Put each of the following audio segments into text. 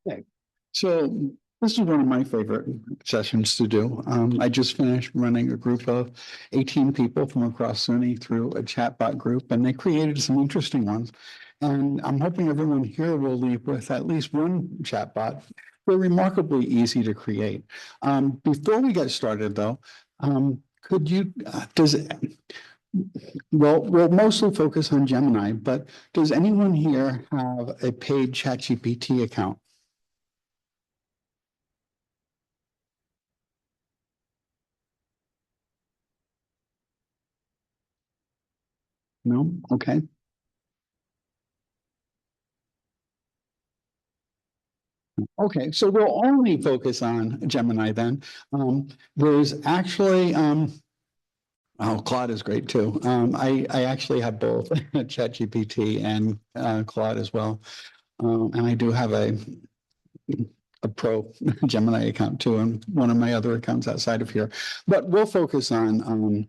Okay. So this is one of my favorite sessions to do. I just finished running a group of 18 people from across SUNY through a chatbot group, and they created some interesting ones. And I'm hoping everyone here will leave with at least one chatbot. They're remarkably easy to create. Before we get started, though, could you, we'll mostly focus on Gemini, but does anyone here have a paid ChatGPT account? No? Okay. Okay, so we'll only focus on Gemini then. There's actually, oh, Claude is great too. I actually have both ChatGPT and Claude as well. And I do have a pro Gemini account too, and one of my other accounts outside of here. But we'll focus on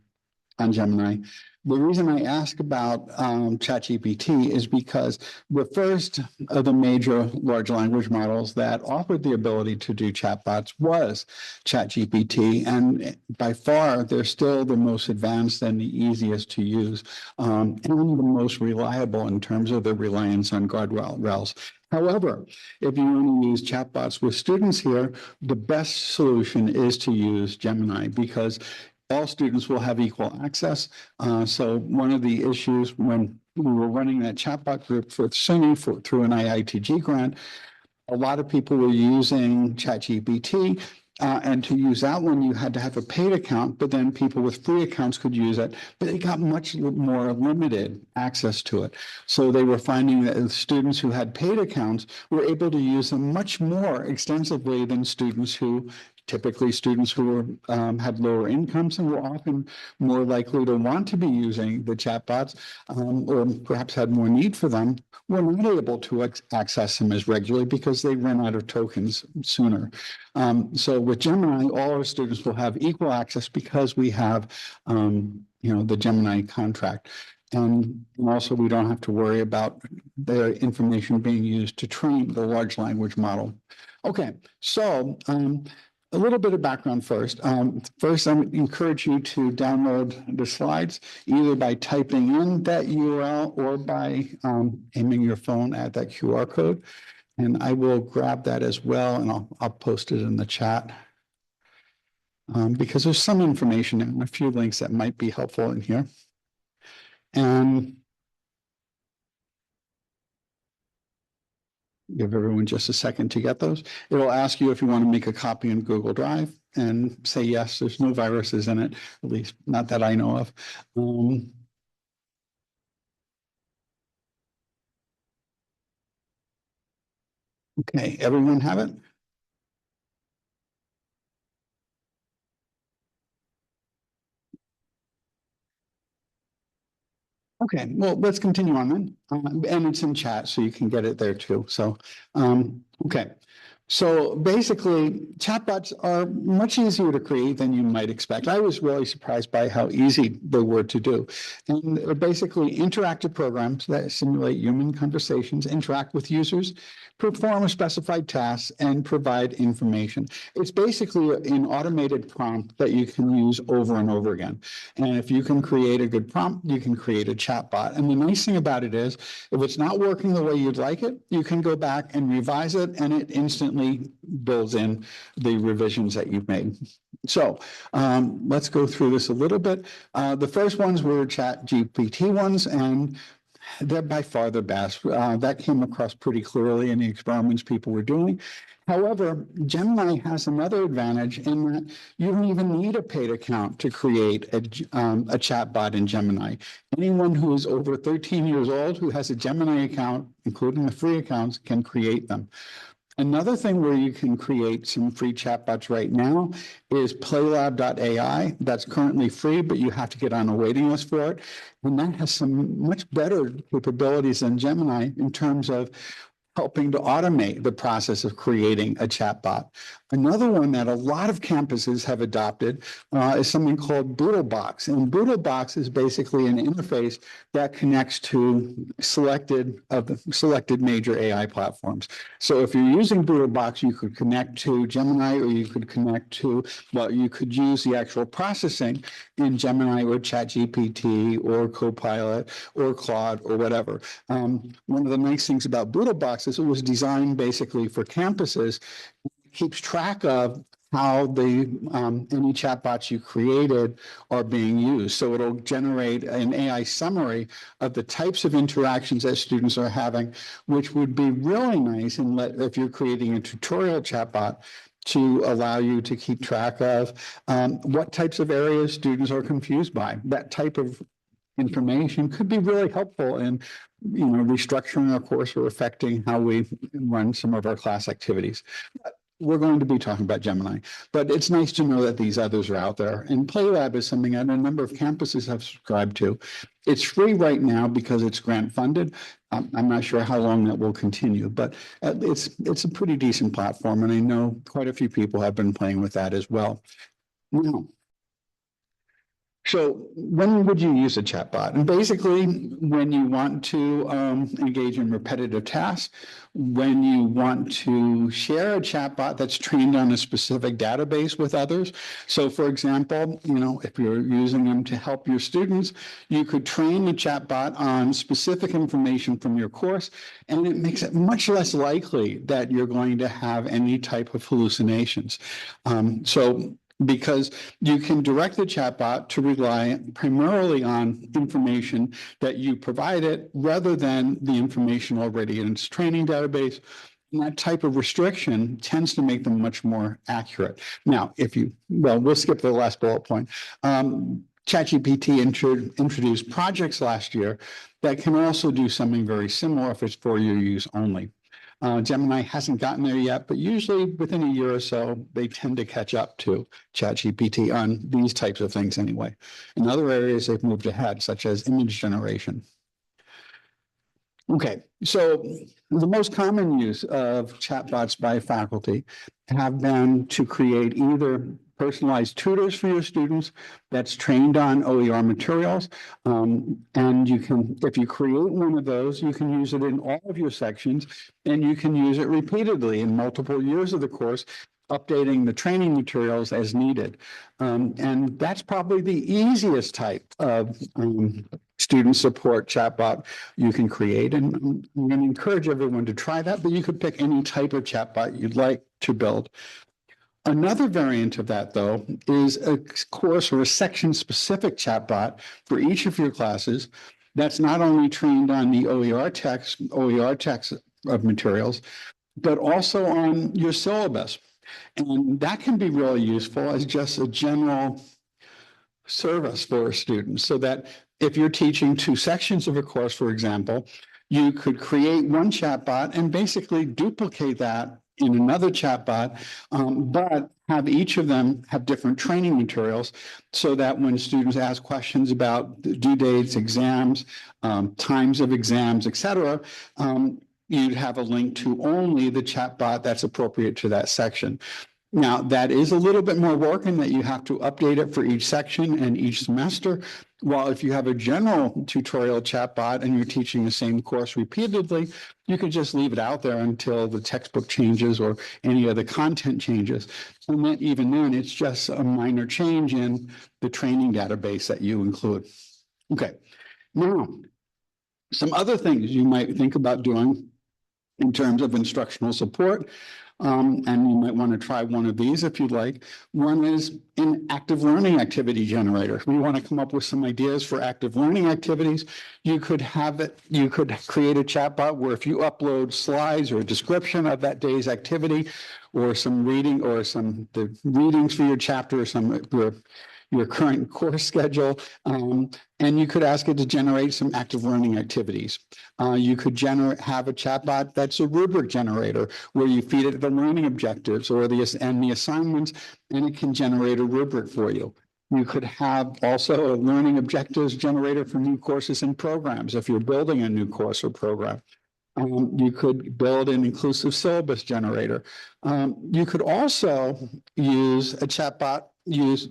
Gemini. The reason I ask about ChatGPT is because the first of the major large language models that offered the ability to do chatbots was ChatGPT, and by far they're still the most advanced and the easiest to use, and the most reliable in terms of the reliance on guardrails. However, if you want to use chatbots with students here, the best solution is to use Gemini because all students will have equal access. So one of the issues when we were running that chatbot group for SUNY through an IITG grant, a lot of people were using ChatGPT. And to use that one, you had to have a paid account, but then people with free accounts could use it, but they got much more limited access to it. So they were finding that students who had paid accounts were able to use them much more extensively than students who had lower incomes and were often more likely to want to be using the chatbots, or perhaps had more need for them, were not able to access them as regularly because they ran out of tokens sooner. So with Gemini, all our students will have equal access because we have, the Gemini contract. And also, we don't have to worry about the information being used to train the large language model. Okay, so a little bit of background first. First, I encourage you to download the slides either by typing in that URL or by aiming your phone at that QR code. And I will grab that as well, and I'll post it in the chat because there's some information and a few links that might be helpful in here. And give everyone just a second to get those. It will ask you if you want to make a copy in Google Drive and say yes. There's no viruses in it, at least not that I know of. Okay, everyone have it? Okay, well, let's continue on then. And it's in chat, so you can get it there too. So, okay. So basically, chatbots are much easier to create than you might expect. I was really surprised by how easy they were to do. And they're basically interactive programs that simulate human conversations, interact with users, perform a specified task, and provide information. It's basically an automated prompt that you can use over and over again. And if you can create a good prompt, you can create a chatbot. And the nice thing about it is, if it's not working the way you'd like it, you can go back and revise it, and it instantly builds in the revisions that you've made. So let's go through this a little bit. The first ones were ChatGPT ones, and they're by far the best. That came across pretty clearly in the experiments people were doing. However, Gemini has another advantage in that you don't even need a paid account to create a chatbot in Gemini. Anyone who is over 13 years old who has a Gemini account, including the free accounts, can create them. Another thing where you can create some free chatbots right now is playlab.ai. That's currently free, but you have to get on a waiting list for it. And that has some much better capabilities than Gemini in terms of helping to automate the process of creating a chatbot. Another one that a lot of campuses have adopted is something called Boodlebox. And Boodlebox is basically an interface that connects to selected major AI platforms. So if you're using Boodlebox, you could connect to Gemini, or you could connect to, well, you could use the actual processing in Gemini or ChatGPT or Copilot or Claude or whatever. One of the nice things about Boodlebox is it was designed basically for campuses, keeps track of how the any chatbots you created are being used. So it'll generate an AI summary of the types of interactions that students are having, which would be really nice if you're creating a tutorial chatbot to allow you to keep track of what types of areas students are confused by. That type of information could be really helpful in restructuring our course or affecting how we run some of our class activities. We're going to be talking about Gemini, but it's nice to know that these others are out there. And PlayLab is something that a number of campuses have subscribed to. It's free right now because it's grant funded. I'm not sure how long that will continue, but it's a pretty decent platform, and I know quite a few people have been playing with that as well. Now, so when would you use a chatbot? And basically, when you want to engage in repetitive tasks, when you want to share a chatbot that's trained on a specific database with others. So for example, if you're using them to help your students, you could train the chatbot on specific information from your course, and it makes it much less likely that you're going to have any type of hallucinations. Because you can direct the chatbot to rely primarily on information that you provide it rather than the information already in its training database. And that type of restriction tends to make them much more accurate. Now, we'll skip the last bullet point. ChatGPT introduced projects last year that can also do something very similar if it's for your use only. Gemini hasn't gotten there yet, but usually within a year or so, they tend to catch up to ChatGPT on these types of things anyway. In other areas, they've moved ahead, such as image generation. Okay, so the most common use of chatbots by faculty have been to create either personalized tutors for your students that's trained on OER materials. And you can, if you create one of those, you can use it in all of your sections, and you can use it repeatedly in multiple years of the course, updating the training materials as needed. And that's probably the easiest type of student support chatbot you can create. And I'm going to encourage everyone to try that, but you could pick any type of chatbot you'd like to build. Another variant of that, though, is a course or a section-specific chatbot for each of your classes that's not only trained on the OER text of materials, but also on your syllabus. And that can be really useful as just a general service for students, so that if you're teaching 2 sections of a course, for example, you could create one chatbot and basically duplicate that in another chatbot, but have each of them have different training materials, so that when students ask questions about due dates, exams, times of exams, etc., you'd have a link to only the chatbot that's appropriate to that section. Now, that is a little bit more work in that you have to update it for each section and each semester. While if you have a general tutorial chatbot and you're teaching the same course repeatedly, you could just leave it out there until the textbook changes or any other content changes. And then even then, it's just a minor change in the training database that you include. Okay, now, some other things you might think about doing in terms of instructional support. And you might want to try one of these if you'd like. One is an active learning activity generator. We want to come up with some ideas for active learning activities. You could create a chatbot where if you upload slides or a description of that day's activity, or some reading, or the readings for your chapter, or your current course schedule, and you could ask it to generate some active learning activities. You could have a chatbot that's a rubric generator, where you feed it the learning objectives or the assignments, and it can generate a rubric for you. You could have also a learning objectives generator for new courses and programs if you're building a new course or program. You could build an inclusive syllabus generator. You could also use a chatbot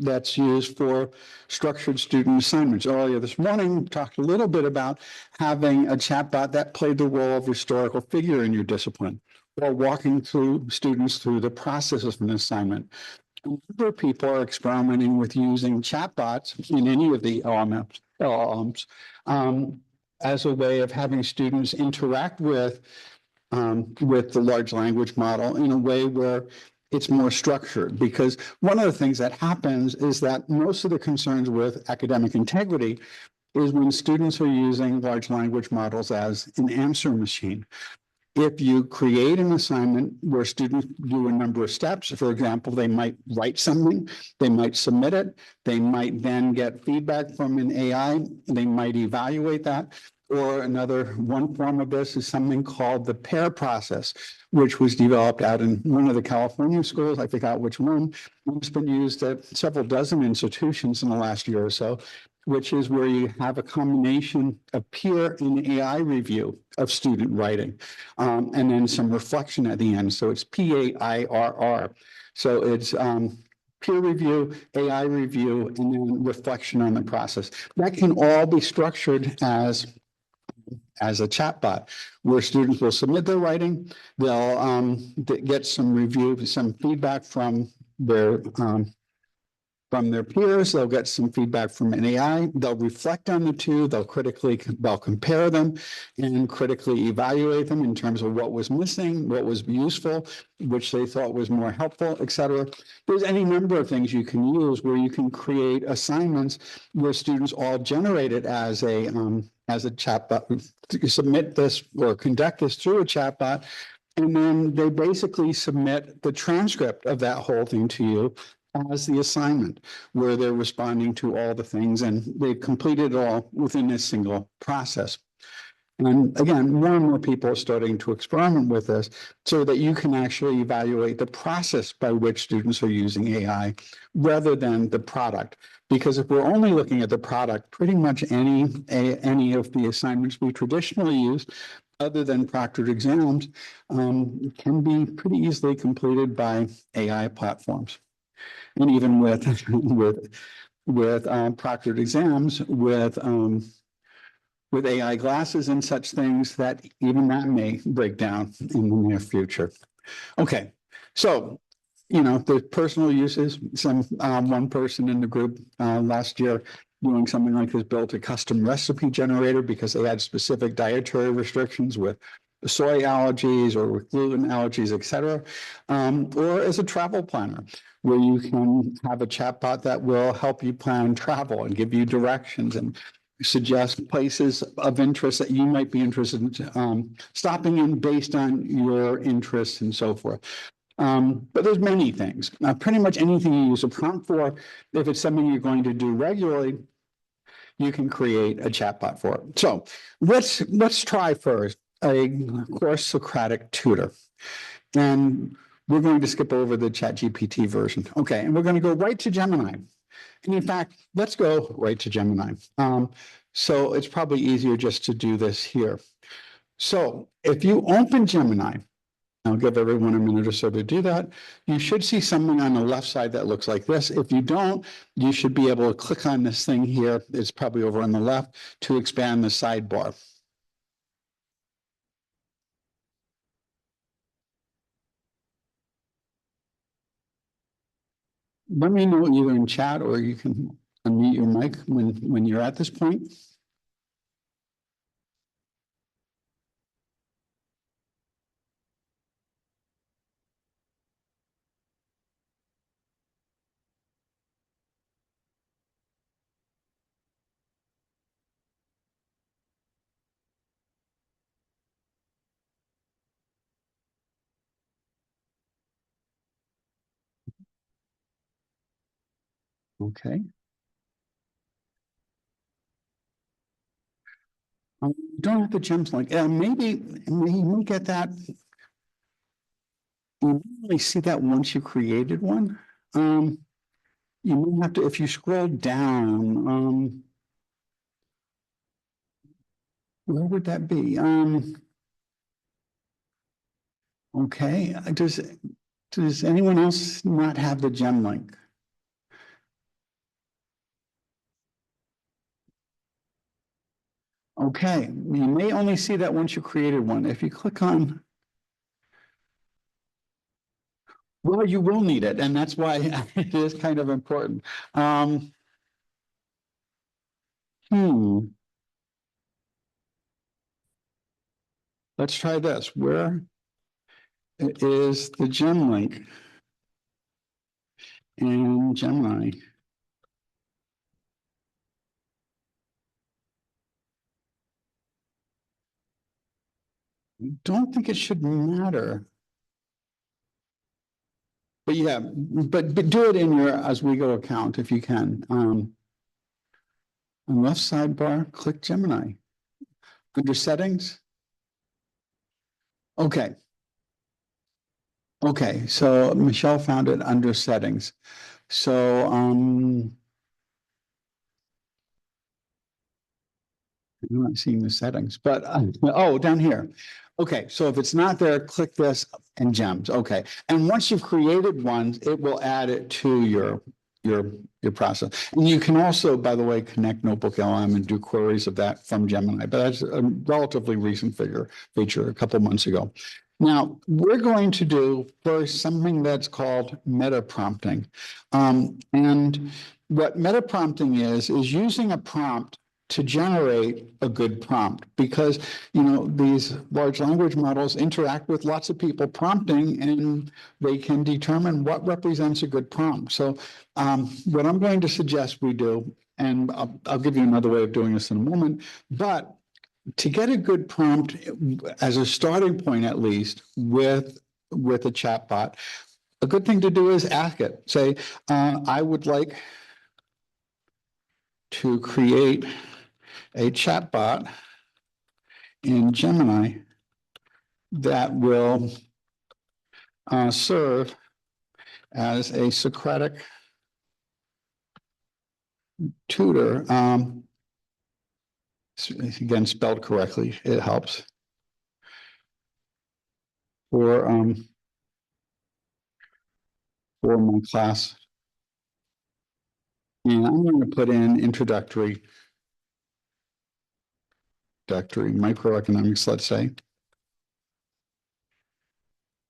that's used for structured student assignments. Earlier this morning, we talked a little bit about having a chatbot that played the role of historical figure in your discipline, or walking through students through the process of an assignment. A number of people are experimenting with using chatbots in any of the LLMs, as a way of having students interact with the large language model in a way where it's more structured. Because one of the things that happens is that most of the concerns with academic integrity is when students are using large language models as an answer machine. If you create an assignment where students do a number of steps, for example, they might write something, they might submit it, they might then get feedback from an AI, they might evaluate that. Or one form of this is something called the pair process, which was developed out in one of the California schools. I forgot which one. It's been used at several dozen institutions in the last year or so, which is where you have a combination of peer and AI review of student writing, and then some reflection at the end. So it's PAIRR. So it's peer review, AI review, and then reflection on the process. That can all be structured as a chatbot, where students will submit their writing, they'll get some review, some feedback from their peers, they'll get some feedback from an AI, they'll reflect on the two, they'll compare them and critically evaluate them in terms of what was missing, what was useful, which they thought was more helpful, etc. There's any number of things you can use where you can create assignments where students all generate it as a chatbot. You submit this or conduct this through a chatbot, and then they basically submit the transcript of that whole thing to you as the assignment, where they're responding to all the things, and they completed it all within a single process. And again, more and more people are starting to experiment with this so that you can actually evaluate the process by which students are using AI rather than the product. Because if we're only looking at the product, pretty much any of the assignments we traditionally use, other than proctored exams, can be pretty easily completed by AI platforms. And even with proctored exams, with AI glasses and such things, that even that may break down in the near future. Okay, so the personal uses. One person in the group last year doing something like this built a custom recipe generator because they had specific dietary restrictions with soy allergies or with gluten allergies, etc. Or as a travel planner, where you can have a chatbot that will help you plan travel and give you directions and suggest places of interest that you might be interested in stopping in based on your interests and so forth. But there's many things. Pretty much anything you use a prompt for, if it's something you're going to do regularly, you can create a chatbot for it. So let's try first a course Socratic tutor. And we're going to skip over the ChatGPT version. Okay, and we're going to go right to Gemini. And in fact, let's go right to Gemini. So it's probably easier just to do this here. So if you open Gemini, I'll give everyone a minute or so to do that. You should see something on the left side that looks like this. If you don't, you should be able to click on this thing here. It's probably over on the left to expand the sidebar. Let me know either in chat or you can unmute your mic when you're at this point. Okay. You don't have to jump like maybe you get that. You only see that once you created one. You may have to, if you scroll down, where would that be? Okay, does anyone else not have the gem link? Okay, you may only see that once you created one. If you click on, well, you will need it, and that's why it is kind of important. Um, hmm, let's try this. Where is the gem link in Gemini? Don't think it should matter. But yeah, but do it in your Oswego account if you can. On left sidebar, click Gemini. Under settings. Okay. Okay, so Michelle found it under settings. So I'm not seeing the settings, but oh, down here. Okay, so if it's not there, click this and gems. Okay, and once you've created one, it will add it to your your process. And you can also, by the way, connect Notebook LM and do queries of that from Gemini. But that's a relatively recent feature a couple months ago. Now we're going to do first something that's called meta prompting, and what meta prompting is using a prompt to generate a good prompt because these large language models interact with lots of people prompting and they can determine what represents a good prompt. So what I'm going to suggest we do, and I'll give you another way of doing this in a moment, but to get a good prompt as a starting point, at least with a chatbot, a good thing to do is ask it. Say, I would like to create a chatbot in Gemini that will serve as a Socratic tutor. Again, spelled correctly, it helps. For my class. And I'm going to put in introductory microeconomics, let's say.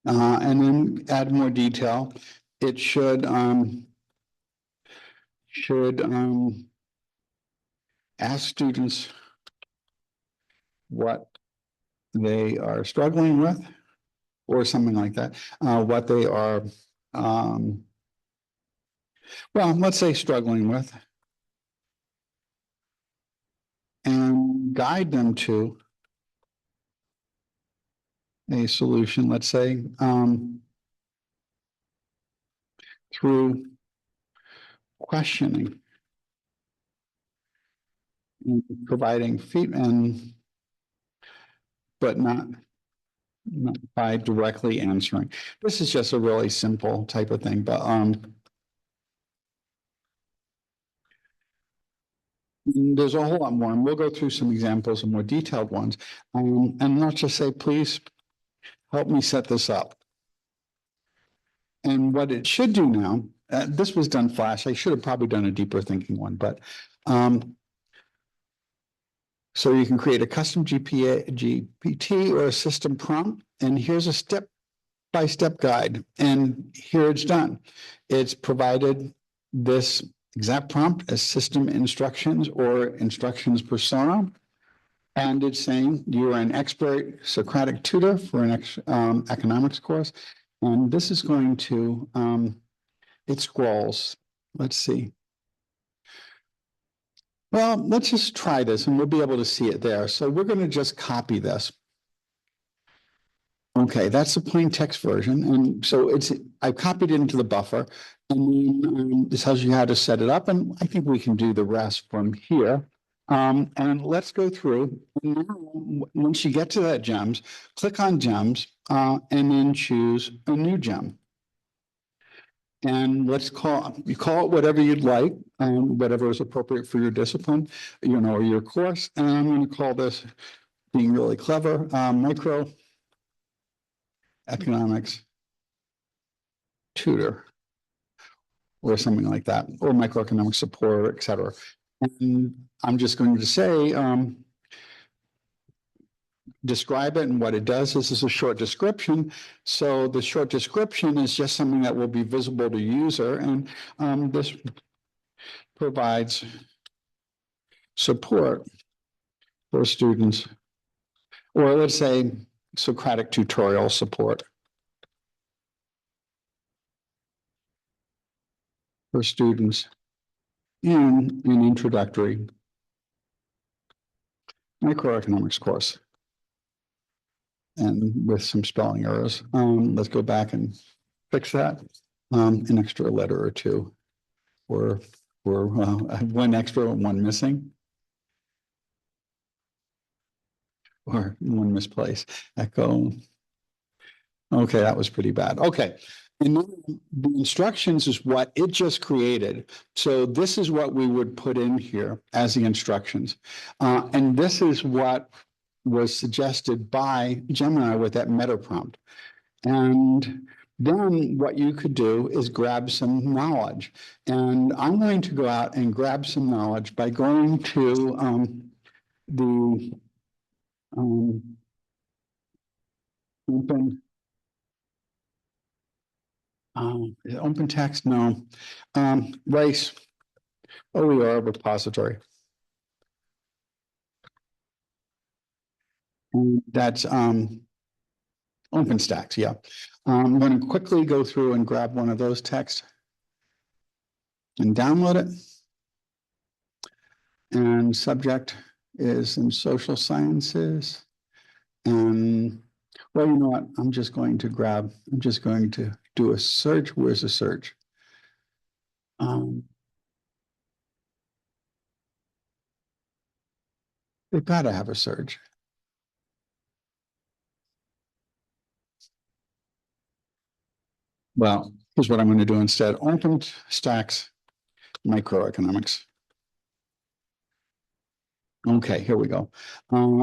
And then add more detail. It should ask students what they are struggling with, or something like that. What they are, well, let's say struggling with, and guide them to a solution, let's say, through questioning and providing feedback, but not by directly answering. This is just a really simple type of thing, but there's a whole lot more, and we'll go through some examples of more detailed ones. And let's just say, please help me set this up. And what it should do now, this was done flash. I should have probably done a deeper thinking one, but so you can create a custom GPT or a system prompt, and here's a step-by-step guide, and here it's done. It's provided this exact prompt as system instructions or instructions persona, and it's saying you are an expert Socratic tutor for an economics course, and this is going to it scrolls. Let's see. Well, let's just try this and we'll be able to see it there. So we're going to just copy this. Okay, that's the plain text version. And so I copied it into the buffer, and then this tells you how to set it up. And I think we can do the rest from here. And let's go through. And now, once you get to that gems, click on gems and then choose a new gem. And you call it whatever you'd like, whatever is appropriate for your discipline, or your course. And I'm going to call this, being really clever, micro economics tutor or something like that, or microeconomic support, et cetera. And I'm just going to say, describe it, and what it does is a short description. So the short description is just something that will be visible to user, and this provides support for students, or let's say Socratic tutorial support for students in an introductory microeconomics course. And with some spelling errors. Let's go back and fix that. An extra letter or two, or one extra, one missing, or one misplaced. Echo. Okay, that was pretty bad. Okay. And then the instructions is what it just created. So this is what we would put in here as the instructions. And this is what was suggested by Gemini with that meta prompt. And then what you could do is grab some knowledge. And I'm going to go out and grab some knowledge by going to the open text, no, race, OER repository. And that's OpenStax, yeah. I'm going to quickly go through and grab one of those texts and download it. And subject is in social sciences. And well, you know what? I'm just going to do a search. Where's the search? They've got to have a search. Well, here's what I'm going to do instead. OpenStax microeconomics. Okay, here we go.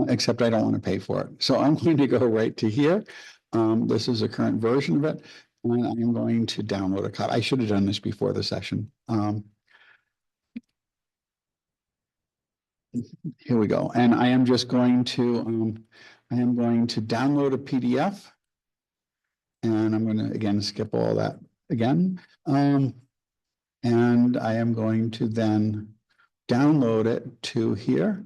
Except I don't want to pay for it. So I'm going to go right to here. This is a current version of it. And I'm going to download a copy. I should have done this before the session. Here we go. And I am just going to, download a PDF. And I'm going to, again, skip all that again. And I am going to then download it to here.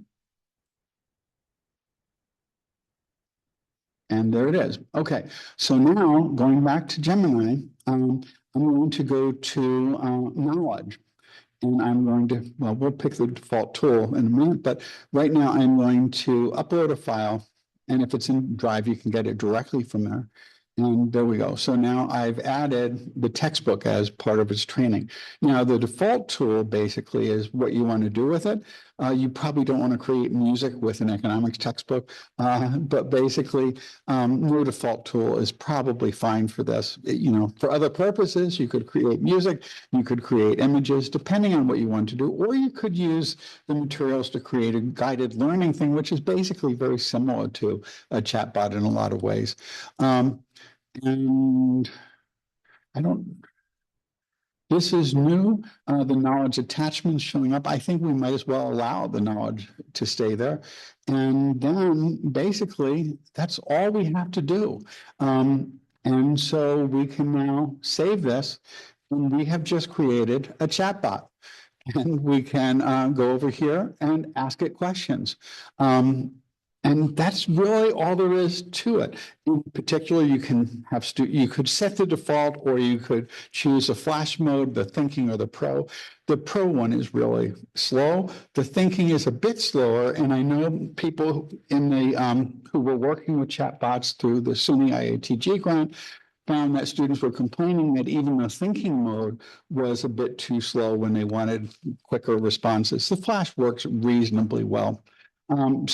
And there it is. Okay, so now going back to Gemini, I'm going to go to knowledge. And I'm going to, well, we'll pick the default tool in a minute, but right now I'm going to upload a file. And if it's in Drive, you can get it directly from there. And there we go. So now I've added the textbook as part of its training. Now, the default tool basically is what you want to do with it. You probably don't want to create music with an economics textbook, but basically, no default tool is probably fine for this. You know, for other purposes, you could create music, you could create images, depending on what you want to do, or you could use the materials to create a guided learning thing, which is basically very similar to a chatbot in a lot of ways. And this is new, the knowledge attachments showing up. I think we might as well allow the knowledge to stay there. And then basically, that's all we have to do. And so we can now save this, and we have just created a chatbot. And we can go over here and ask it questions. And that's really all there is to it. In particular, you can have you could set the default, or you could choose a flash mode, the thinking or the pro. The pro one is really slow. The thinking is a bit slower. And I know people in the who were working with chatbots through the SUNY IATG grant found that students were complaining that even the thinking mode was a bit too slow when they wanted quicker responses. The flash works reasonably well. You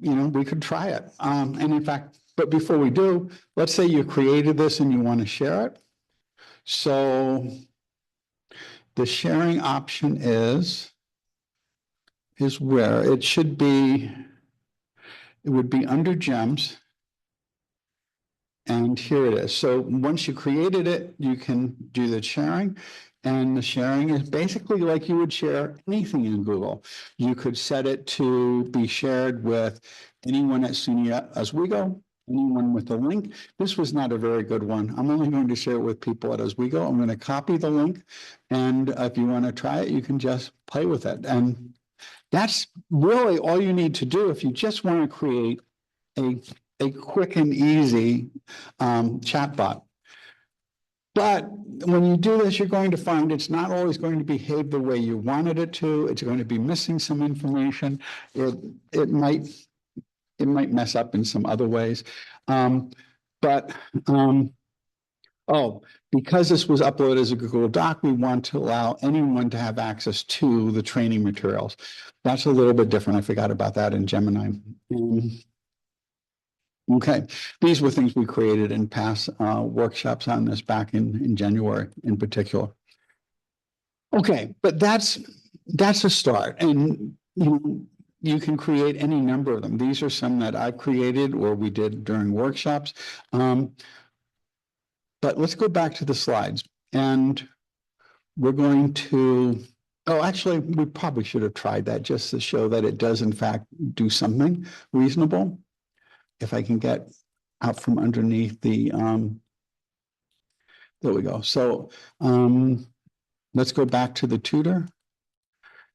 know, we could try it. And in fact, but before we do, let's say you created this and you want to share it. So the sharing option is where it should be. It would be under gems. And here it is. So once you created it, you can do the sharing. And the sharing is basically like you would share anything in Google. You could set it to be shared with anyone at SUNY Oswego, anyone with a link. This was not a very good one. I'm only going to share it with people at Oswego. I'm going to copy the link. And if you want to try it, you can just play with it. And that's really all you need to do if you just want to create a quick and easy chatbot. But when you do this, you're going to find it's not always going to behave the way you wanted it to. It's going to be missing some information. It might mess up in some other ways. But because this was uploaded as a Google Doc, we want to allow anyone to have access to the training materials. That's a little bit different. I forgot about that in Gemini. Okay, these were things we created in past workshops on this back in January in particular. Okay, but that's a start, and you can create any number of them. These are some that I've created or we did during workshops. But let's go back to the slides, and we're going to. Oh, actually, we probably should have tried that just to show that it does in fact do something reasonable. If I can get out from underneath the, there we go. So let's go back to the tutor.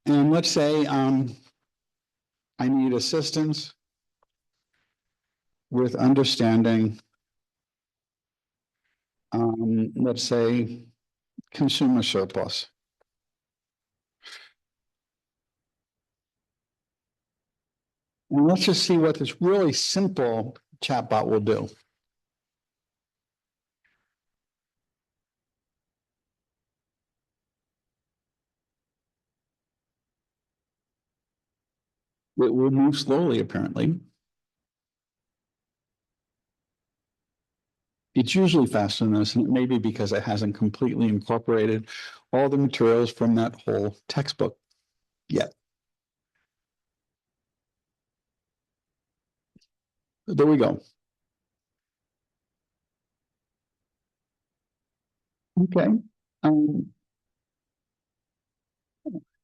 And let's say I need assistance with understanding, let's say, consumer surplus. And let's just see what this really simple chatbot will do. It will move slowly, apparently. It's usually faster than this, and it may be because it hasn't completely incorporated all the materials from that whole textbook yet. There we go. Okay.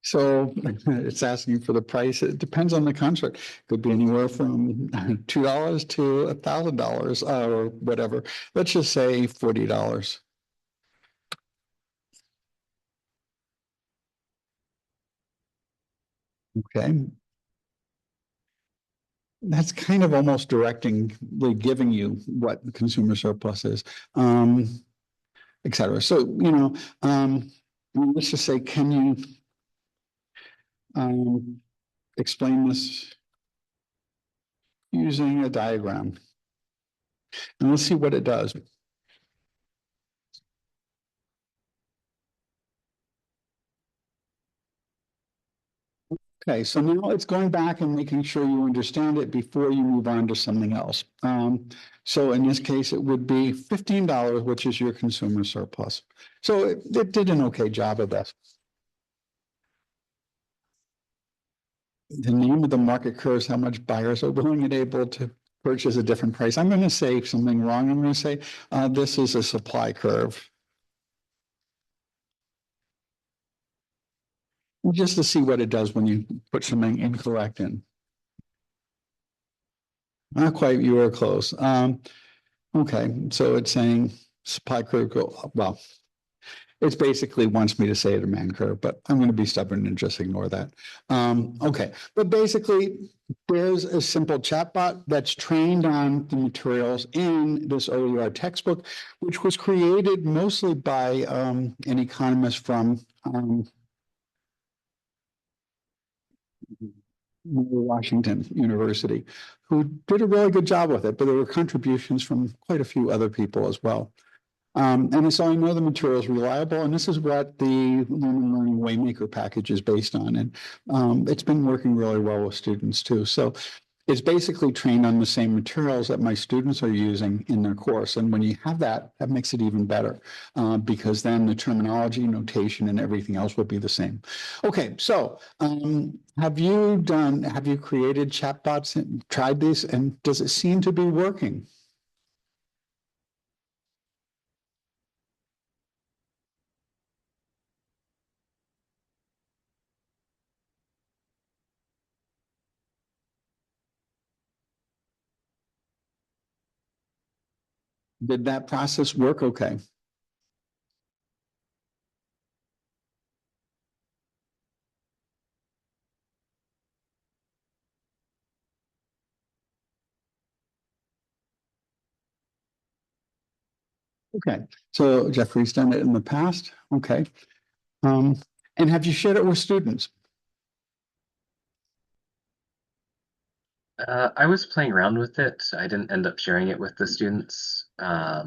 So it's asking for the price. It depends on the contract. Could be anywhere from $2 to $1,000 or whatever. Let's just say $40. Okay. That's kind of almost directing, like giving you what the consumer surplus is, et cetera. So, let's just say, can you explain this using a diagram? And let's see what it does. Okay, so now it's going back and making sure you understand it before you move on to something else. So in this case, it would be $15, which is your consumer surplus. So it did an okay job of this. The name of the market curve is how much buyers are willing and able to purchase a different price. I'm going to say something wrong. I'm going to say this is a supply curve. Just to see what it does when you put something incorrect in. Not quite, you were close. Okay, so it's saying supply curve go, well, it's basically wants me to say a demand curve, but I'm going to be stubborn and just ignore that. Okay, but basically there's a simple chatbot that's trained on the materials in this OER textbook, which was created mostly by an economist from Washington University, who did a really good job with it, but there were contributions from quite a few other people as well. And so I know the material is reliable, and this is what the Learning Waymaker package is based on. And it's been working really well with students too. So it's basically trained on the same materials that my students are using in their course. And when you have that, that makes it even better because then the terminology, notation, and everything else will be the same. Okay, so have you created chatbots and tried these, and does it seem to be working? Did that process work okay? Okay, so Jeffrey's done it in the past. Okay. Um, and have you shared it with students? I was playing around with it. I didn't end up sharing it with the students. Uh,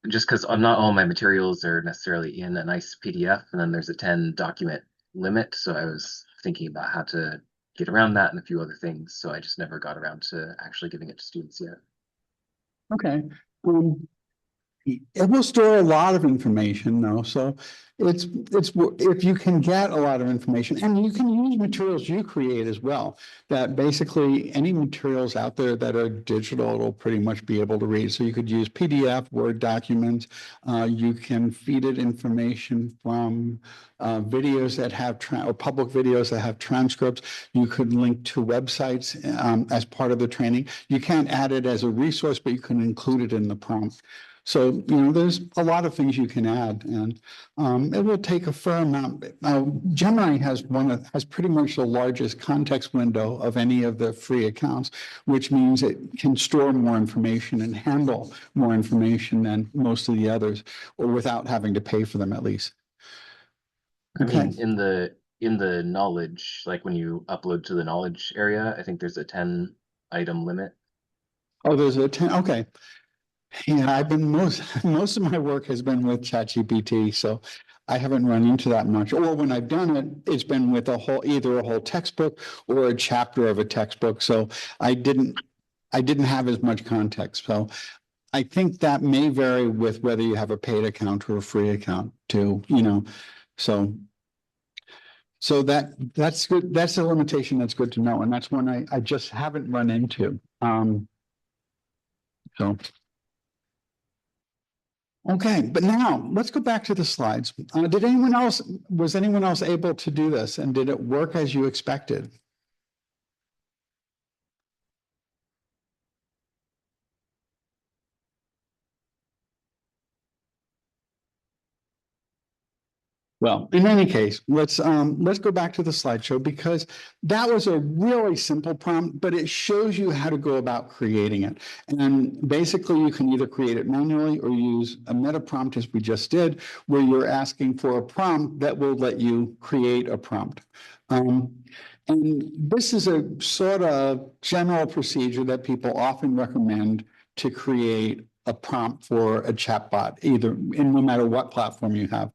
just because not all my materials are necessarily in a nice PDF, and then there's a 10 document limit. So I was thinking about how to get around that and a few other things. So I just never got around to actually giving it to students yet. Okay. Um, It will store a lot of information though, so it's if you can get a lot of information, and you can use materials you create as well. That basically any materials out there that are digital, it'll pretty much be able to read. So you could use PDF, Word documents. You can feed it information from videos that have or public videos that have transcripts. You could link to websites as part of the training. You can't add it as a resource, but you can include it in the prompt. So, there's a lot of things you can add, and it will take a fair amount. Now, Gemini has pretty much the largest context window of any of the free accounts, which means it can store more information and handle more information than most of the others, or without having to pay for them at least. I Okay. mean, in the knowledge, like when you upload to the knowledge area, I think there's a 10 item limit. Oh, there's a 10. Okay. Yeah, I've been most of my work has been with ChatGPT, so I haven't run into that much. Or when I've done it, it's been with either a whole textbook or a chapter of a textbook. So I didn't I didn't have as much context. So I think that may vary with whether you have a paid account or a free account too, So that's good. That's a limitation that's good to know. And that's one I just haven't run into. So Okay, but now let's go back to the slides. Was anyone else able to do this, and did it work as you expected? Well, in any case, let's go back to the slideshow, because that was a really simple prompt, but it shows you how to go about creating it. And basically, you can either create it manually or use a meta prompt, as we just did, where you're asking for a prompt that will let you create a prompt. Um, and this is a sort of general procedure that people often recommend to create a prompt for a chatbot, either in no matter what platform you have.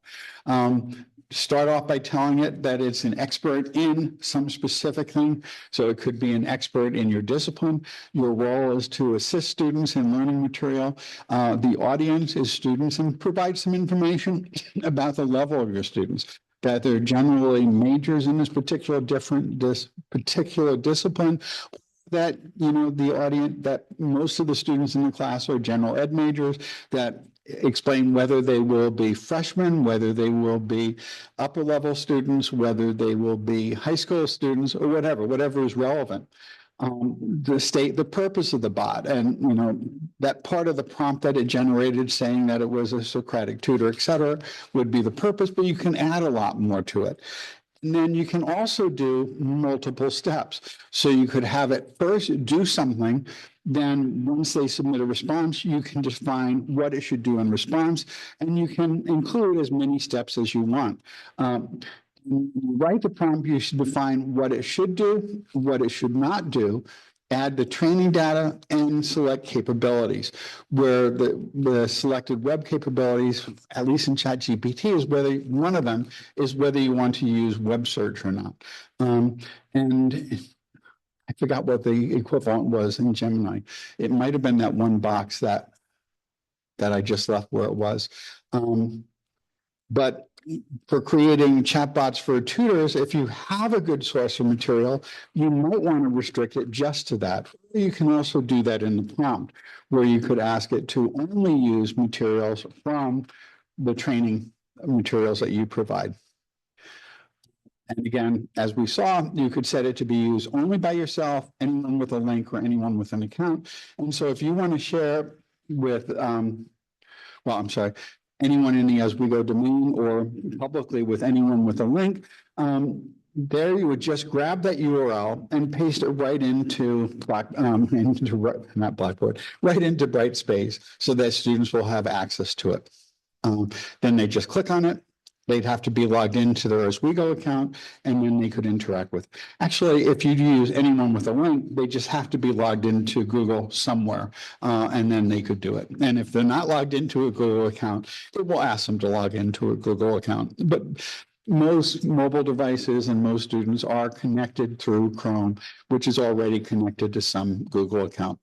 Start off by telling it that it's an expert in some specific thing. So it could be an expert in your discipline. Your role is to assist students in learning material. The audience is students, and provide some information about the level of your students, that they're generally majors in this particular discipline, that the audience, that most of the students in the class are general ed majors, that explain whether they will be freshmen, whether they will be upper level students, whether they will be high school students, or whatever is relevant. The state the purpose of the bot, and that part of the prompt that it generated, saying that it was a Socratic tutor, etc., would be the purpose, but you can add a lot more to it. And then you can also do multiple steps. So you could have it first do something, then once they submit a response, you can define what it should do in response, and you can include as many steps as you want. When you write the prompt, you should define what it should do, what it should not do, add the training data, and select capabilities, where the selected web capabilities, at least in ChatGPT, is whether one of them is whether you want to use web search or not. And I forgot what the equivalent was in Gemini. It might have been that one box that I just left where it was. But for creating chatbots for tutors, if you have a good source of material, you might want to restrict it just to that. You can also do that in the prompt, where you could ask it to only use materials from the training materials that you provide. And again, as we saw, you could set it to be used only by yourself, anyone with a link, or anyone with an account. And so if you want to share with, anyone in the Oswego domain or publicly with anyone with a link, there you would just grab that URL and paste it right into not Blackboard, right into Brightspace, so that students will have access to it. Then they just click on it. They'd have to be logged into their Oswego account, and then they could interact with. Actually, if you use anyone with a link, they just have to be logged into Google somewhere, and then they could do it. And if they're not logged into a Google account, it will ask them to log into a Google account. But most mobile devices and most students are connected through Chrome, which is already connected to some Google account.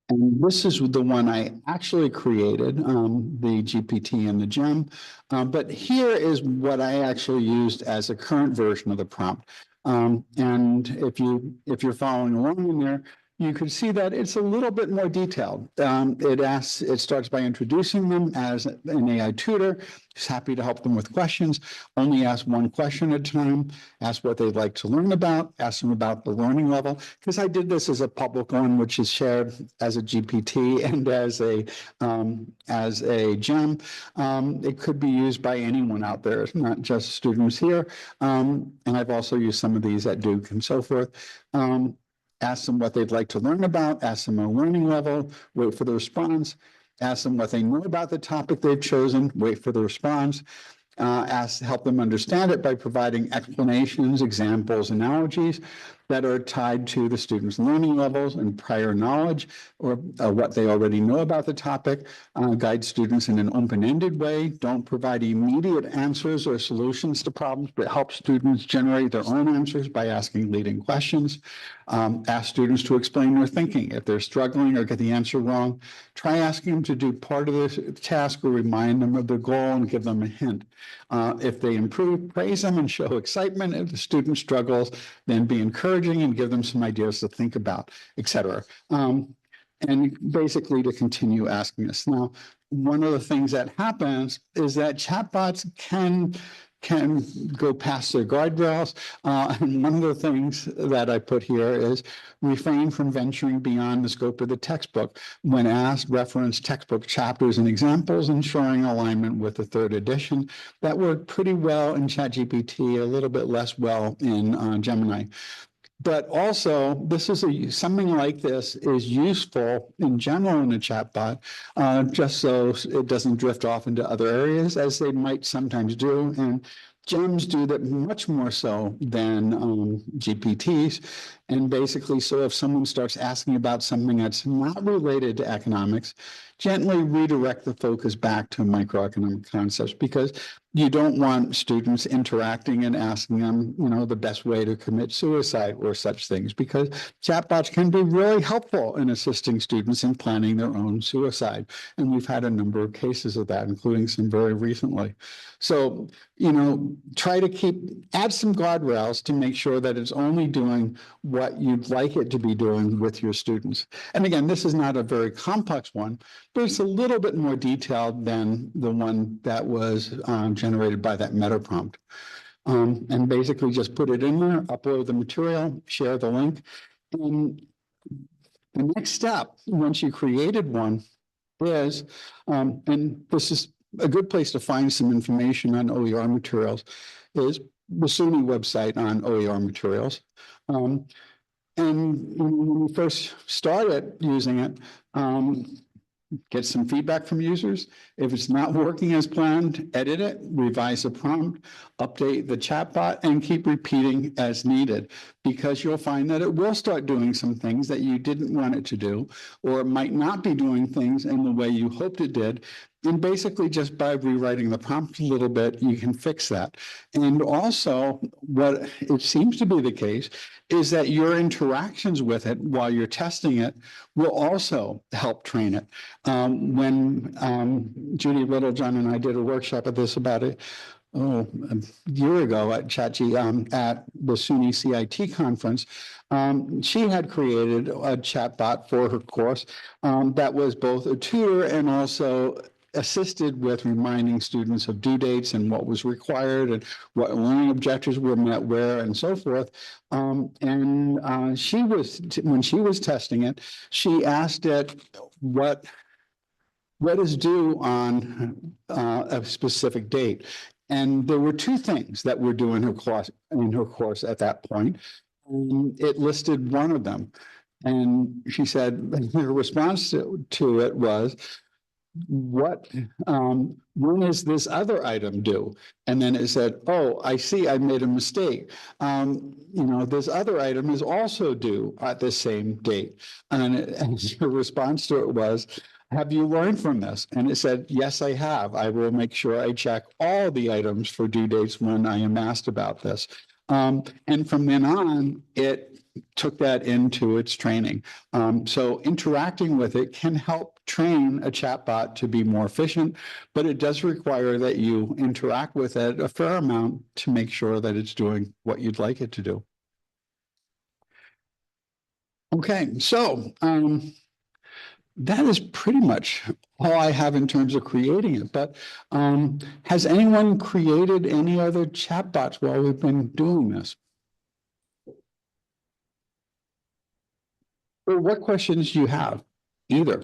And this is the one I actually created, the GPT and the gem. But here is what I actually used as a current version of the prompt. And if you're following along in there, you can see that it's a little bit more detailed. It starts by introducing them as an AI tutor. He's happy to help them with questions. Only ask one question at a time. Ask what they'd like to learn about. Ask them about the learning level. Because I did this as a public one, which is shared as a GPT and as a gem. It could be used by anyone out there. It's not just students here. And I've also used some of these at Duke and so forth. Ask them what they'd like to learn about, ask them a learning level, wait for the response, ask them what they know about the topic they've chosen, wait for the response, help them understand it by providing explanations, examples, analogies that are tied to the students' learning levels and prior knowledge, or what they already know about the topic. Guide students in an open-ended way. Don't provide immediate answers or solutions to problems, but help students generate their own answers by asking leading questions. Ask students to explain their thinking. If they're struggling or get the answer wrong, try asking them to do part of the task or remind them of the goal and give them a hint. If they improve, praise them and show excitement. If the student struggles, then be encouraging and give them some ideas to think about, etc. And basically to continue asking us. Now, one of the things that happens is that chatbots can go past their guardrails. And one of the things that I put here is refrain from venturing beyond the scope of the textbook. When asked, reference textbook chapters and examples, ensuring alignment with the third edition. That worked pretty well in ChatGPT, a little bit less well in Gemini. But also, something like this is useful in general in a chatbot, just so it doesn't drift off into other areas, as they might sometimes do. And gems do that much more so than GPTs. And basically, so if someone starts asking about something that's not related to economics, gently redirect the focus back to microeconomic concepts, because you don't want students interacting and asking them, the best way to commit suicide or such things, because chatbots can be really helpful in assisting students in planning their own suicide. And we've had a number of cases of that, including some very recently. So, try to add some guardrails to make sure that it's only doing what you'd like it to be doing with your students. And again, this is not a very complex one, but it's a little bit more detailed than the one that was generated by that meta prompt. And basically just put it in there, upload the material, share the link. And the next step, once you created one, is, and this is a good place to find some information on OER materials, is the SUNY website on OER materials. And when we first started using it, get some feedback from users. If it's not working as planned, edit it, revise the prompt, update the chatbot, and keep repeating as needed, because you'll find that it will start doing some things that you didn't want it to do, or it might not be doing things in the way you hoped it did. And basically, just by rewriting the prompt a little bit, you can fix that. And also, what it seems to be the case is that your interactions with it while you're testing it will also help train it. When Judy Littlejohn and I did a workshop of this about a year ago at at the SUNY CIT conference, she had created a chatbot for her course that was both a tutor and also assisted with reminding students of due dates and what was required and what learning objectives were met where and so forth. And when she was testing it, she asked it what is due on a specific date. And there were two things that were due in her course at that point. It listed one of them. And she said her response to it was, when is this other item due? And then it said, oh, I see, I made a mistake. This other item is also due at the same date. And her response to it was, have you learned from this? And it said, yes, I have. I will make sure I check all the items for due dates when I am asked about this. And from then on, it took that into its training. So interacting with it can help train a chatbot to be more efficient, but it does require that you interact with it a fair amount to make sure that it's doing what you'd like it to do. Okay, so that is pretty much all I have in terms of creating it. But has anyone created any other chatbots while we've been doing this? Or what questions do you have? Either.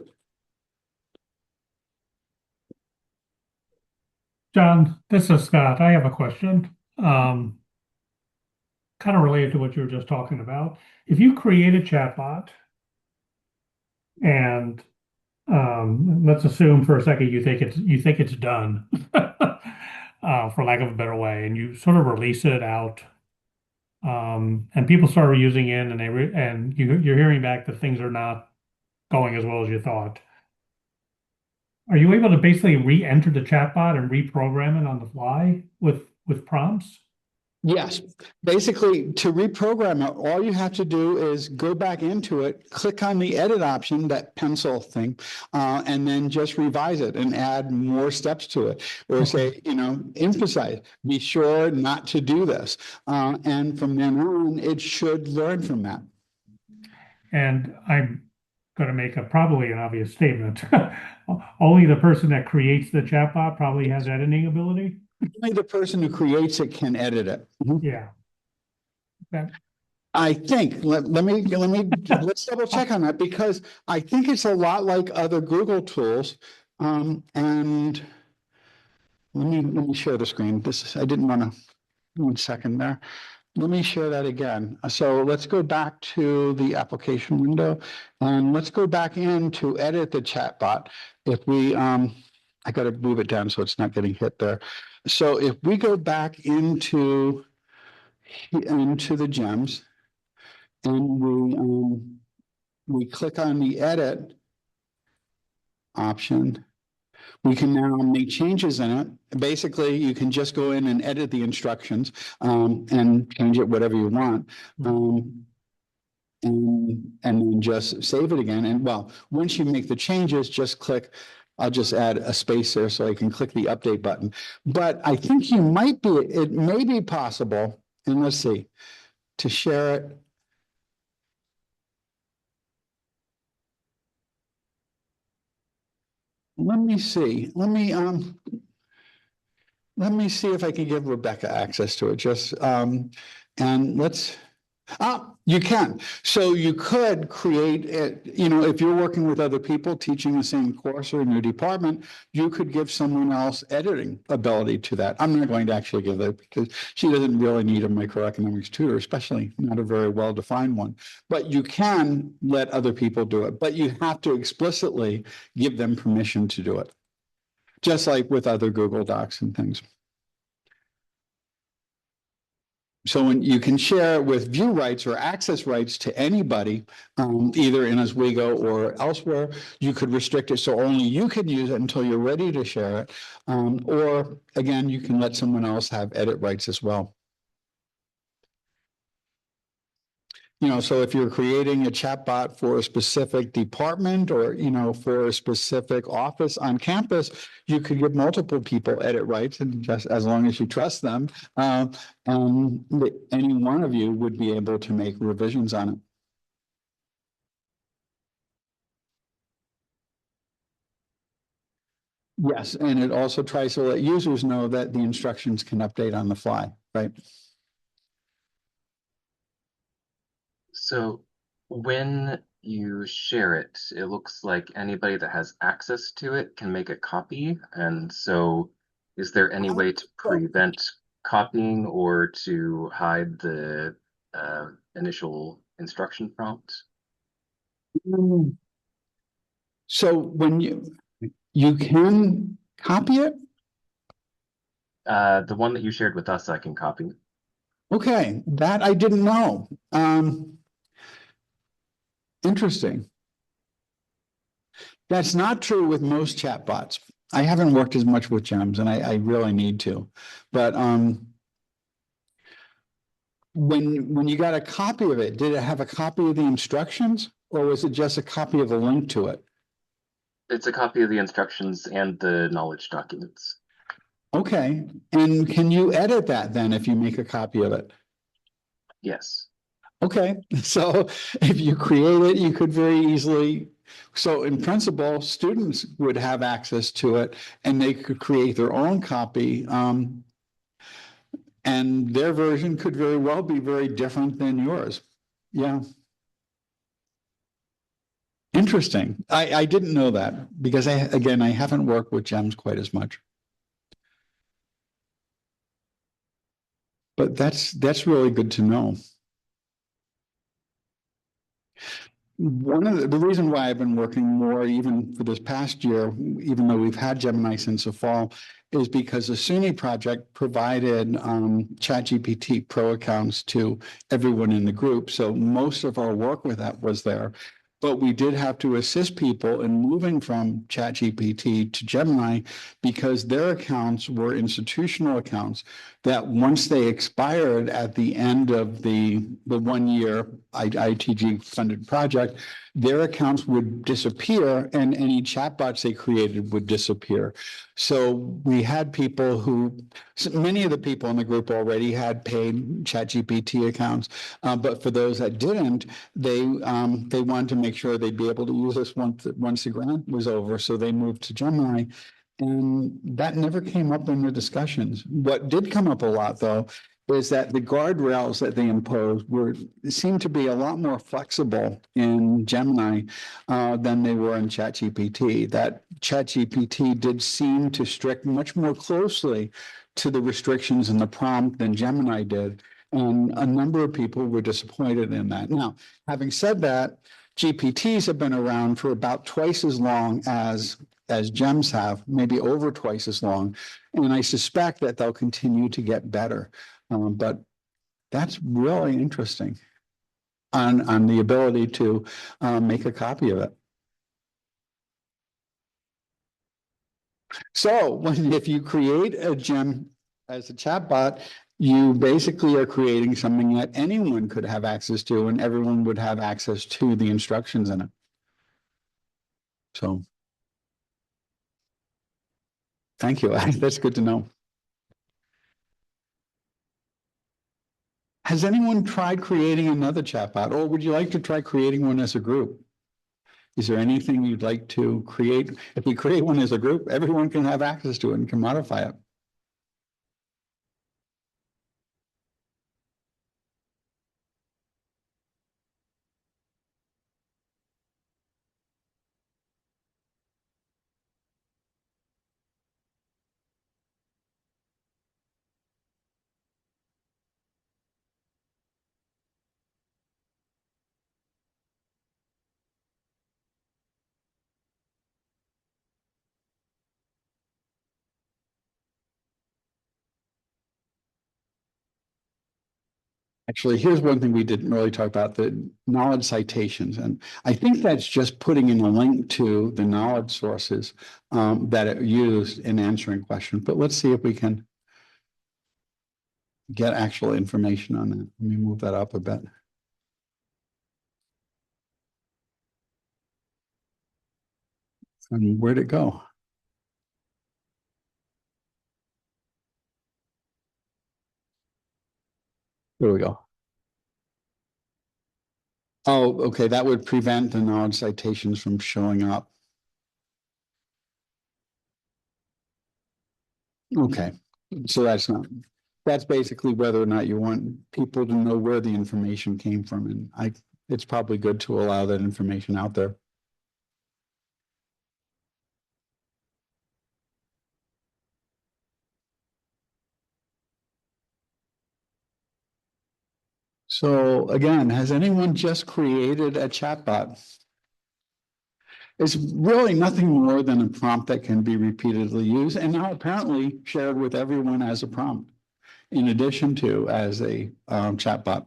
John, this is Scott. I have a question. Kind of related to what you were just talking about. If you create a chatbot and let's assume for a second you think it's done, for lack of a better way, and you sort of release it out, and people start using it, and you're hearing back that things are not going as well as you thought. Are you able to basically re-enter the chatbot and reprogram it on the fly with prompts? Yes, basically to reprogram it, all you have to do is go back into it, click on the edit option, that pencil thing, and then just revise it and add more steps to it. Or say, emphasize, be sure not to do this. And from then on, it should learn from that. And I'm going to make probably an obvious statement. Only the person that creates the chatbot probably has editing ability. Only the person who creates it can edit it. Yeah. Okay. I think, let's double check on that, because I think it's a lot like other Google tools. And let me share the screen. I didn't want to, 1 second there. Let me share that again. So let's go back to the application window and let's go back in to edit the chatbot. If we, I got to move it down so it's not getting hit there. So if we go back into the gems and we click on the edit option, we can now make changes in it. Basically, you can just go in and edit the instructions and change it whatever you want. And then just save it again. And well, once you make the changes, just click, I'll just add a space there so I can click the update button. But I think it may be possible, and let's see, to share it. Let me see. Let me see if I can give Rebecca access to it. Just and let's. You can. So you could create it, if you're working with other people teaching the same course or in your department, you could give someone else editing ability to that. I'm not going to actually give that because she doesn't really need a microeconomics tutor, especially not a very well-defined one. But you can let other people do it, but you have to explicitly give them permission to do it. Just like with other Google Docs and things. So when you can share with view rights or access rights to anybody, either in Oswego or elsewhere, you could restrict it so only you can use it until you're ready to share it. Or again, you can let someone else have edit rights as well. So if you're creating a chatbot for a specific department or, for a specific office on campus, you could give multiple people edit rights, and just as long as you trust them, any one of you would be able to make revisions on it. Yes, and it also tries to let users know that the instructions can update on the fly, right? So when you share it, it looks like anybody that has access to it can make a copy. And so is there any way to prevent copying or to hide the initial instruction prompt? So when you can copy it? The one that you shared with us, I can copy. Okay, that I didn't know. Interesting. That's not true with most chatbots. I haven't worked as much with GEMS, and I really need to. But when you got a copy of it, did it have a copy of the instructions, or was it just a copy of the link to it? It's a copy of the instructions and the knowledge documents. Okay, and can you edit that then if you make a copy of it? Yes. Okay, so if you create it, you could very easily, so in principle, students would have access to it and they could create their own copy. And their version could very well be very different than yours. Yeah. Interesting. I didn't know that because again, I haven't worked with GEMS quite as much. But that's really good to know. One of the reason why I've been working more even for this past year, even though we've had Gemini since the fall, is because the SUNY project provided ChatGPT Pro accounts to everyone in the group. So most of our work with that was there. But we did have to assist people in moving from ChatGPT to Gemini because their accounts were institutional accounts that once they expired at the end of the 1 year ITG funded project, their accounts would disappear and any chatbots they created would disappear. So we had people who, many of the people in the group already had paid ChatGPT accounts, but for those that didn't, they wanted to make sure they'd be able to use this once the grant was over. So they moved to Gemini. And that never came up in the discussions. What did come up a lot, though, is that the guardrails that they imposed seemed to be a lot more flexible in Gemini than they were in ChatGPT. That ChatGPT did seem to strict much more closely to the restrictions in the prompt than Gemini did. And a number of people were disappointed in that. Now, having said that, GPTs have been around for about twice as long as GEMS have, maybe over twice as long. And I suspect that they'll continue to get better. But that's really interesting on the ability to make a copy of it. So if you create a gem as a chatbot, you basically are creating something that anyone could have access to and everyone would have access to the instructions in it. So thank you. That's good to know. Has anyone tried creating another chatbot, or would you like to try creating one as a group? Is there anything you'd like to create? If we create one as a group, everyone can have access to it and can modify it. Actually, here's one thing we didn't really talk about, the knowledge citations. And I think that's just putting in a link to the knowledge sources that it used in answering questions. But let's see if we can get actual information on that. Let me move that up a bit. And where'd it go? There we go. Oh, okay. That would prevent the knowledge citations from showing up. Okay, so that's basically whether or not you want people to know where the information came from, and it's probably good to allow that information out there. So again, has anyone just created a chatbot? It's really nothing more than a prompt that can be repeatedly used and now apparently shared with everyone as a prompt, in addition to as a chatbot.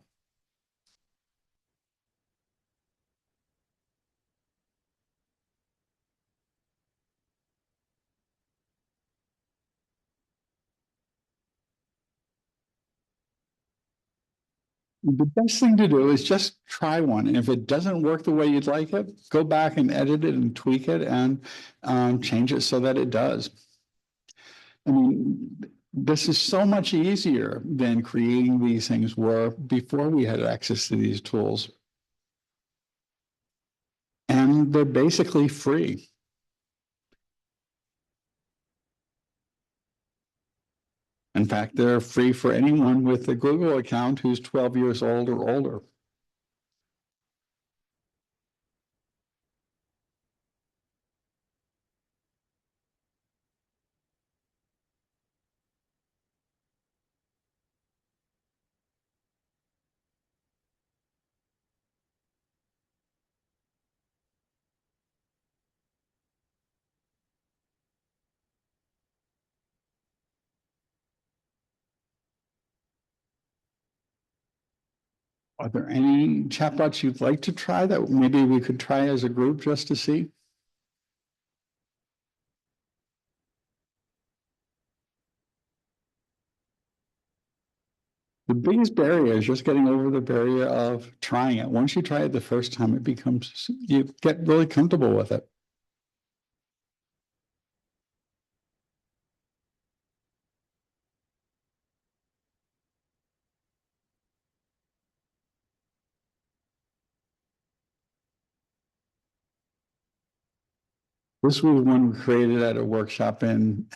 The best thing to do is just try one. And if it doesn't work the way you'd like it, go back and edit it and tweak it and change it so that it does. I mean, this is so much easier than creating these things were before we had access to these tools. And they're basically free. In fact, they're free for anyone with a Google account who's 12 years old or older. Are there any chatbots you'd like to try that maybe we could try as a group just to see? The biggest barrier is just getting over the barrier of trying it. Once you try it the first time, you get really comfortable with it. This was one created at a workshop in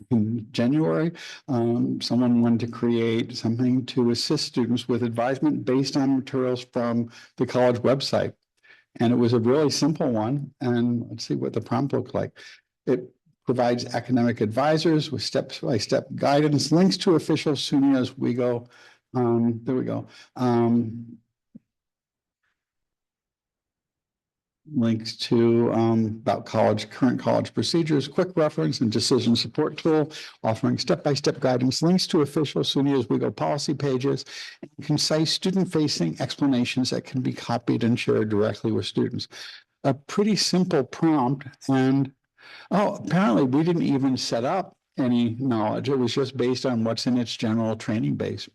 January. Someone wanted to create something to assist students with advisement based on materials from the college website. And it was a really simple one. And let's see what the prompt looked like. It provides academic advisors with step-by-step guidance, links to official SUNY as we go. There we go. Links to about current college procedures, quick reference and decision support tool, offering step-by-step guidance, links to official SUNY as we go policy pages, and concise student-facing explanations that can be copied and shared directly with students. A pretty simple prompt. And apparently we didn't even set up any knowledge. It was just based on what's in its general training base.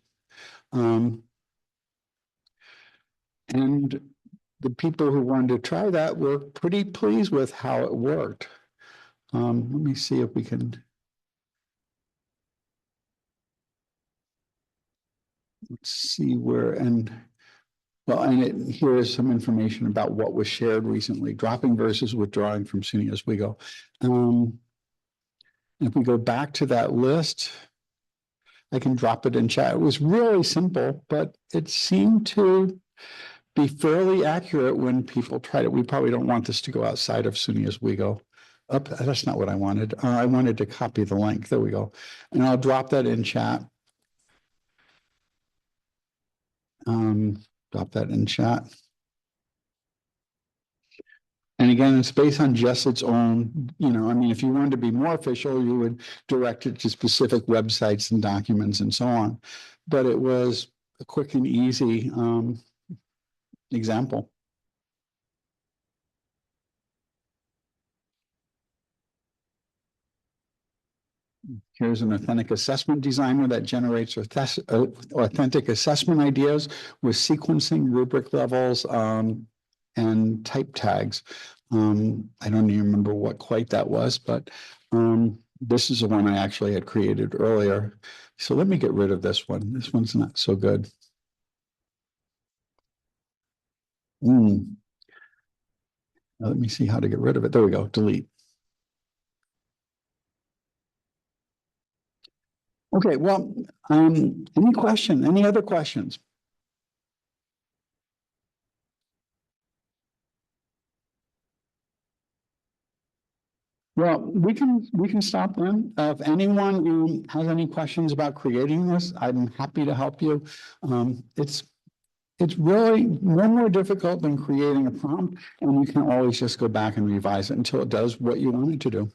And the people who wanted to try that were pretty pleased with how it worked. Let me see if we can. Let's see where, and here is some information about what was shared recently, dropping versus withdrawing from SUNY as we go. If we go back to that list, I can drop it in chat. It was really simple, but it seemed to be fairly accurate when people tried it. We probably don't want this to go outside of SUNY as we go. That's not what I wanted. I wanted to copy the link. There we go. And I'll drop that in chat. Drop that in chat. And again, it's based on just its own, I mean, if you wanted to be more official, you would direct it to specific websites and documents and so on. But it was a quick and easy example. Here's an authentic assessment designer that generates authentic assessment ideas with sequencing, rubric levels, and type tags. I don't even remember what quite that was, but this is the one I actually had created earlier. So let me get rid of this one. This one's not so good. Now let me see how to get rid of it. There we go, delete. Okay, well, any other questions? Well, we can stop then. If anyone has any questions about creating this, I'm happy to help you. It's really no more difficult than creating a prompt, and you can always just go back and revise it until it does what you want it to do.